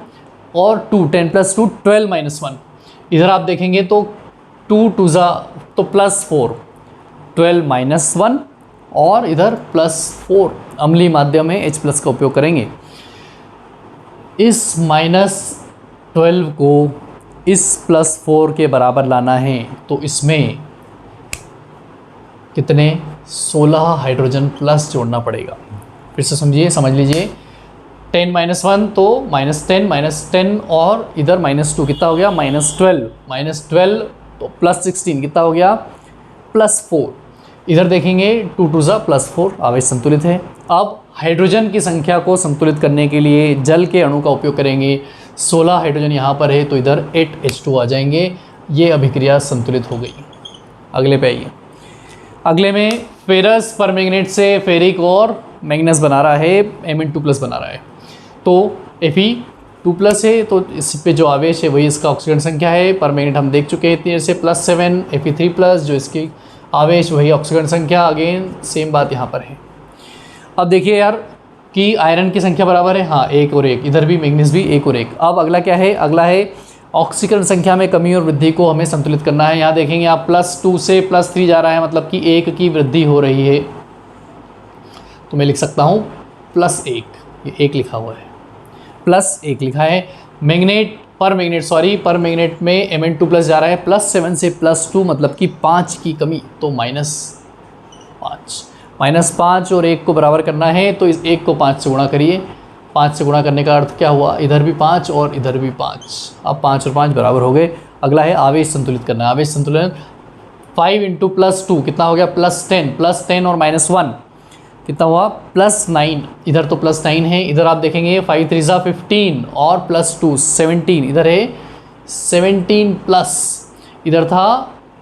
और 2, 10 + 2 12 - 1। इधर आप देखेंगे तो 2 × 2 तो +4, 12 - 1 और इधर +4। अम्लीय माध्यम है, H+ का उपयोग करेंगे। इस -12 को इस +4 के बराबर लाना है तो इसमें कितने, 16 हाइड्रोजन प्लस जोड़ना पड़ेगा। फिर से समझिए, समझ लीजिए, 10 - 1 तो -10 और इधर -2 कितना हो गया, -12 तो +16 कितना हो गया, +4। इधर देखेंगे 2 × 2 +4, आवेश संतुलित है। अब हाइड्रोजन की संख्या को संतुलित करने के लिए जल के अणु का उपयोग करेंगे। 16 हाइड्रोजन यहाँ पर है तो इधर 8H2 आ जाएंगे। ये अभिक्रिया संतुलित हो गई। अगले पे आइए। अगले में फेरस परमैंगनेट से फेरिक और मैग्नस बना रहा है, Mn2+ बना रहा है। तो Fe2+ है तो इस पे जो आवेश है वही इसका ऑक्सीजन संख्या है। परमैंगनेट हम देख चुके हैं इतनी देर से, +7, Fe3+ जो इसकी आवेश वही ऑक्सीजन संख्या। अगेन सेम बात यहाँ पर है। अब देखिए यार कि आयरन की संख्या बराबर है, हाँ 1 और 1, इधर भी मैग्नीज भी 1 और 1। अब अगला क्या है, अगला है ऑक्सीकरण संख्या में कमी और वृद्धि को हमें संतुलित करना है। यहाँ देखेंगे आप +2 से +3 जा रहा है, मतलब कि 1 की वृद्धि हो रही है, तो मैं लिख सकता हूँ +1, ये 1 लिखा हुआ है, +1 लिखा है। पर मैग्नेट में Mn2+ जा रहा है, +7 से +2 मतलब कि 5 की कमी, तो -5 और 1 को बराबर करना है तो इस 1 को 5 से गुणा करिए। 5 से गुणा करने का अर्थ क्या हुआ, इधर भी 5 और इधर भी 5। अब 5 और 5 बराबर हो गए। अगला है आवेश संतुलित करना है। आवेश संतुलन 5 × +2 कितना हो गया, +10 और -1 कितना हुआ, +9। इधर तो +9 है, इधर आप देखेंगे 5 × 3 = 15 और +2 17, इधर है 17+, इधर था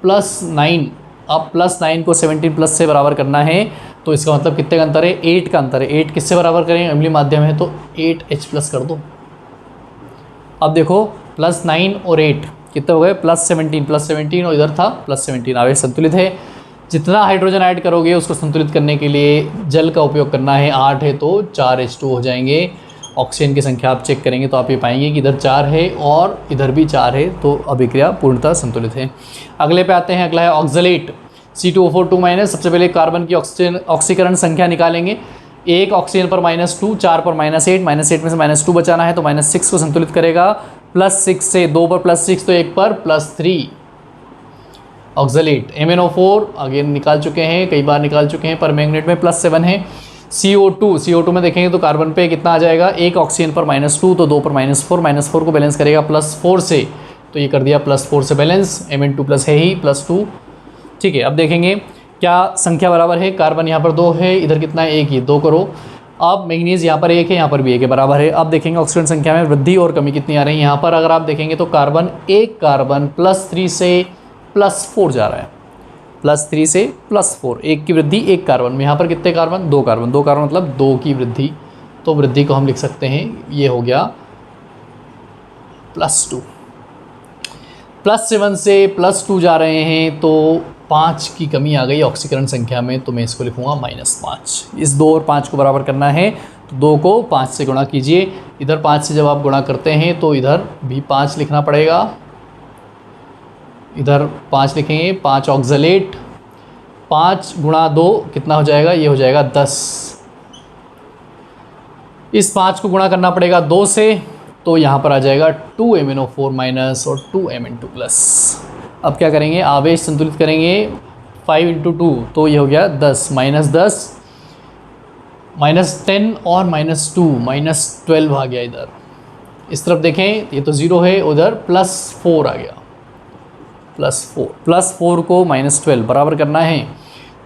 +9। अब +9 को 17+ से बराबर करना है तो इसका मतलब कितने का अंतर है, 8 का अंतर है। 8 किससे बराबर करें, अम्लीय माध्यम है तो 8H+ कर दो। अब देखो +9 और 8 कितने हो गए, +17 और इधर था +17। आवेश संतुलित है। जितना हाइड्रोजन ऐड करोगे उसको संतुलित करने के लिए जल का उपयोग करना है। 8 है तो 4H2 हो जाएंगे। ऑक्सीजन की संख्या आप चेक करेंगे तो आप ये पाएंगे कि इधर 4 है और इधर भी 4 है, तो अभिक्रिया पूर्णतः संतुलित है। अगले पे आते हैं। अगला है ऑक्सलेट, C2O4 2-। सबसे पहले कार्बन की ऑक्सीकरण संख्या निकालेंगे। 1 ऑक्सीजन पर -2, 4 पर -8, -8 में से -2 बचाना है तो -6 को संतुलित करेगा। +6 से 2 पर +6 तो 1 पर +3 ऑक्सलेट। MnO4 अगेन निकाल चुके हैं, कई बार निकाल चुके हैं, पर मैग्नेट में +7 है। CO2 में देखेंगे तो कार्बन पे कितना आ जाएगा, 1 ऑक्सीजन पर -2 तो 2 पर -4 को बैलेंस करेगा +4 से, तो ये कर दिया +4 से बैलेंस। Mn2+ है ही +2, ठीक है। अब देखेंगे क्या संख्या बराबर है। कार्बन यहाँ पर 2 है, इधर कितना है, 1 ही, 2 करो। अब मैग्नीज यहाँ पर 1 है, यहाँ पर भी 1 है, बराबर है। अब देखेंगे ऑक्सीजन संख्या में वृद्धि और कमी कितनी आ रही है। यहाँ पर अगर आप देखेंगे तो कार्बन +3 से +4 जा रहा है, +3 से +4, 1 की वृद्धि 1 कार्बन में। यहाँ पर कितने कार्बन, 2 कार्बन मतलब 2 की वृद्धि, तो वृद्धि को हम लिख सकते हैं, ये हो गया +2, +7 से +2 जा रहे हैं तो 5 की कमी आ गई ऑक्सीकरण संख्या में, तो मैं इसको लिखूँगा -5। इस 2 और 5 को बराबर करना है तो 2 को 5 से गुणा कीजिए। इधर 5 से जब आप गुणा करते हैं तो इधर भी 5 लिखना पड़ेगा, इधर 5 लिखेंगे, 5 ऑक्सलेट, 5 गुणा 2 कितना हो जाएगा, ये हो जाएगा 10। इस 5 को गुणा करना पड़ेगा 2 से, तो यहाँ पर आ जाएगा 2MnO4 माइनस और 2Mn2 प्लस। अब क्या करेंगे, आवेश संतुलित करेंगे, 5 × 2 तो ये हो गया 10, -10, -10 और -2 -12 आ गया इधर। इस तरफ देखें ये तो 0 है, उधर +4 आ गया, +4 को -12 बराबर करना है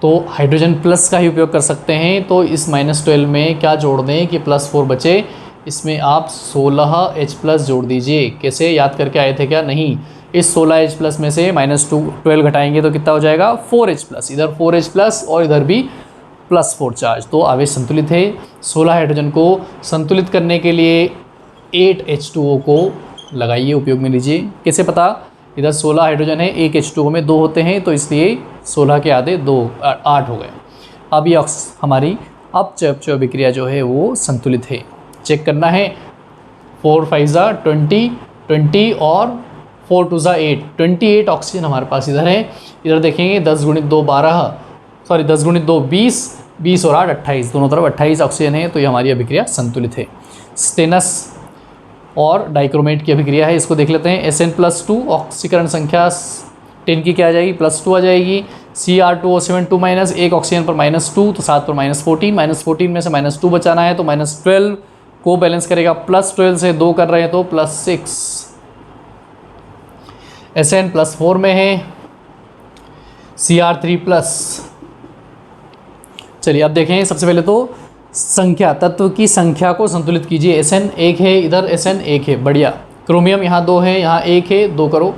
तो हाइड्रोजन प्लस का ही उपयोग कर सकते हैं। तो इस -12 में क्या जोड़ दें कि +4 बचे, इसमें आप 16H+ जोड़ दीजिए। कैसे, याद करके आए थे क्या? नहीं, इस 16H+ में से -12 घटाएंगे तो कितना हो जाएगा, 4H+। इधर 4H+ और इधर भी +4 चार्ज, तो आवेश संतुलित है। 16 हाइड्रोजन को संतुलित करने के लिए 8 H2O को लगाइए, उपयोग में लीजिए। कैसे पता, इधर 16 हाइड्रोजन है, एक H2O में 2 होते हैं, तो इसलिए 16 के आधे 2 8 हो गए। अब ये हमारी अपचय अभिक्रिया जो है वो संतुलित है। चेक करना है, 4 × 5 = 20, 20 और 4 × 2 = 8, 28 ऑक्सीजन हमारे पास इधर है। इधर देखेंगे 10 × 2 12, सॉरी 10 × 2 20, 20 और 8 28, दोनों तरफ 28 ऑक्सीजन है, तो ये हमारी अभिक्रिया संतुलित है। स्टेनस और डाइक्रोमेट की अभिक्रिया है, इसको देख लेते हैं। Sn+2 ऑक्सीकरण संख्या 10 की क्या आ जाएगी, +2 आ जाएगी। Cr2O7 माइनस, एक ऑक्सीजन पर -2 तो 7 पर -14, -14 में से -2 बचाना है तो -12 को बैलेंस करेगा, +12 से 2 कर रहे हैं तो +6। Sn +4 में है, Cr3+। चलिए अब देखें, सबसे पहले तो संख्या, तत्व की संख्या को संतुलित कीजिए। Sn 1 है, इधर Sn 1 है, बढ़िया। क्रोमियम यहाँ 2 है, यहाँ 1 है, 2 करो।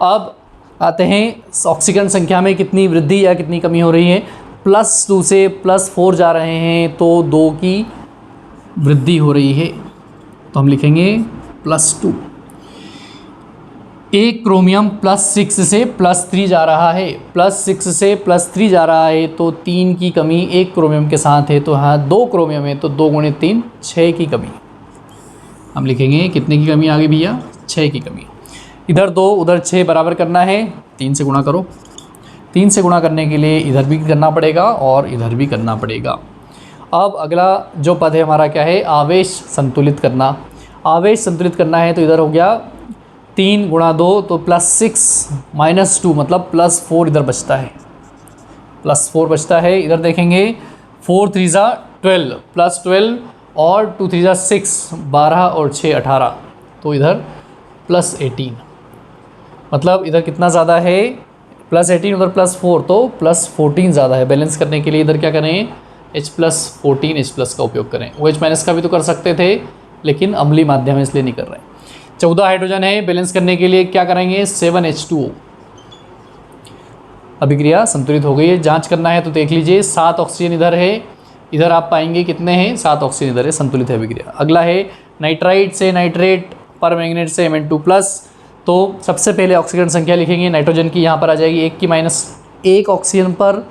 अब आते हैं ऑक्सीकरण संख्या में कितनी वृद्धि या कितनी कमी हो रही है। +2 से +4 जा रहे हैं तो 2 की वृद्धि हो रही है, तो हम लिखेंगे +2। एक क्रोमियम +6 से +3 जा रहा है, +6 से +3 जा रहा है तो 3 की कमी एक क्रोमियम के साथ है, तो हाँ 2 क्रोमियम है तो 2 × 3 6 की कमी। हम लिखेंगे कितने की कमी आ गई भैया, 6 की कमी। इधर 2 उधर 6 बराबर करना है, 3 से गुणा करो। 3 से गुणा करने के लिए इधर भी करना पड़ेगा और इधर भी करना पड़ेगा। अब अगला जो पद है हमारा क्या है, आवेश संतुलित करना। आवेश संतुलित करना है तो इधर हो गया 3 × 2 तो +6 -2 मतलब +4 इधर बचता है, +4 बचता है। इधर देखेंगे 4 × 3 = 12, +12 और 2 × 3 = 6, 12 और 6 18, तो इधर +18, मतलब इधर कितना ज़्यादा है, +18 उधर +4 तो +14 ज़्यादा है। बैलेंस करने के लिए इधर क्या करें, H+14 H+ का उपयोग करें। OH- का भी तो कर सकते थे लेकिन अम्लीय माध्यम है इसलिए नहीं कर रहे हैं। 14 हाइड्रोजन है, बैलेंस करने के लिए क्या करेंगे, 7 H2O। अभिक्रिया संतुलित हो गई है। जांच करना है तो देख लीजिए, 7 ऑक्सीजन इधर है, इधर आप पाएंगे कितने हैं, 7 ऑक्सीजन इधर है, संतुलित है अभिक्रिया। अगला है नाइट्राइट से नाइट्रेट, परमैंगनेट से Mn2+। तो सबसे पहले ऑक्सीकरण संख्या लिखेंगे नाइट्रोजन की, यहाँ पर आ जाएगी 1 की -1 ऑक्सीजन पर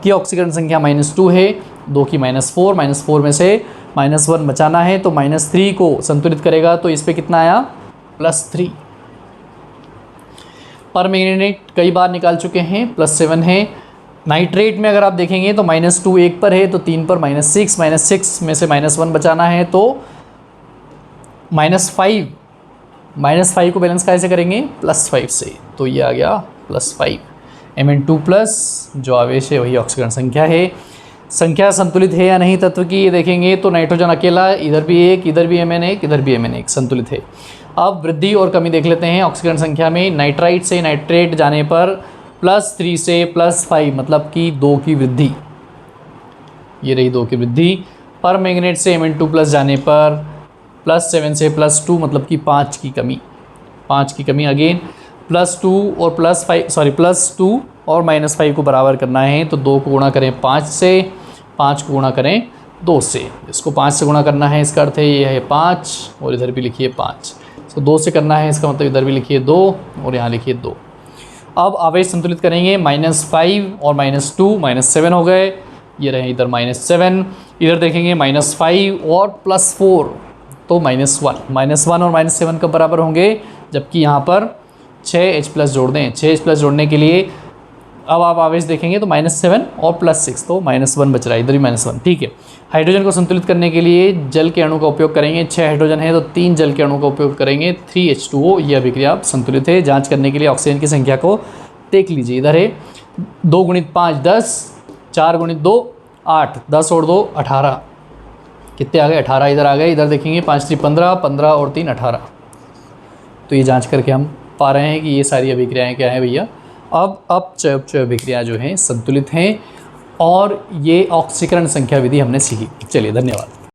की ऑक्सीकरण संख्या -2 है, 2 की -4, -4 में से -1 बचाना है तो -3 को संतुलित करेगा, तो इस पे कितना आया, +3। परमैंगनेट कई बार निकाल चुके हैं, +7 है। नाइट्रेट में अगर आप देखेंगे तो -2 1 पर है तो 3 पर -6, -6 में से -1 बचाना है तो -5 को बैलेंस कैसे करेंगे, +5 से, तो ये आ गया +5। Mn2+ जो आवेश है वही ऑक्सीकरण संख्या है। संख्या संतुलित है या नहीं तत्व की ये देखेंगे तो नाइट्रोजन अकेला, इधर भी 1, इधर भी Mn1, इधर भी Mn1 संतुलित है। अब वृद्धि और कमी देख लेते हैं ऑक्सीकरण संख्या में। नाइट्राइट से नाइट्रेट जाने पर +3 से +5 मतलब कि 2 की वृद्धि, ये रही 2 की वृद्धि। परमैंगनेट से Mn2+ जाने पर +7 से +2 मतलब कि 5 की कमी, 5 की कमी। अगेन +2 और +5 सॉरी +2 और -5 को बराबर करना है तो 2 को गुणा करें 5 से, 5 को गुणा करें 2 से। इसको 5 से गुणा करना है, इसका अर्थ है ये है 5 और इधर भी लिखिए 5। इसको 2 से करना है, इसका मतलब इधर भी लिखिए 2 और यहाँ लिखिए 2। अब आवेश संतुलित करेंगे, -5 और -2 -7 हो गए, ये रहे इधर -7, इधर देखेंगे -5 और +4 तो -1 और -7 कब बराबर होंगे, जबकि यहाँ पर 6H+ जोड़ दें। 6H+ जोड़ने के लिए अब आप आवेश देखेंगे तो -7 और +6 तो -1 बच रहा है, इधर भी -1, ठीक है। हाइड्रोजन को संतुलित करने के लिए जल के अणु का उपयोग करेंगे। 6 हाइड्रोजन है तो 3 जल के अणु का उपयोग करेंगे, 3H2O। ये अभिक्रिया संतुलित है। जांच करने के लिए ऑक्सीजन की संख्या को देख लीजिए, इधर है 2 × 5 10, 4 × 2 8, 10 और 2 18, कितने आ गए 18 इधर आ गए। इधर देखेंगे 5 × 3 15, 15 और 3 18। तो ये जांच करके हम पा रहे हैं कि ये सारी अभिक्रियाएँ क्या हैं भैया, अब अपचय अभिक्रिया जो हैं संतुलित हैं। और ये ऑक्सीकरण संख्या विधि हमने सीखी। चलिए धन्यवाद।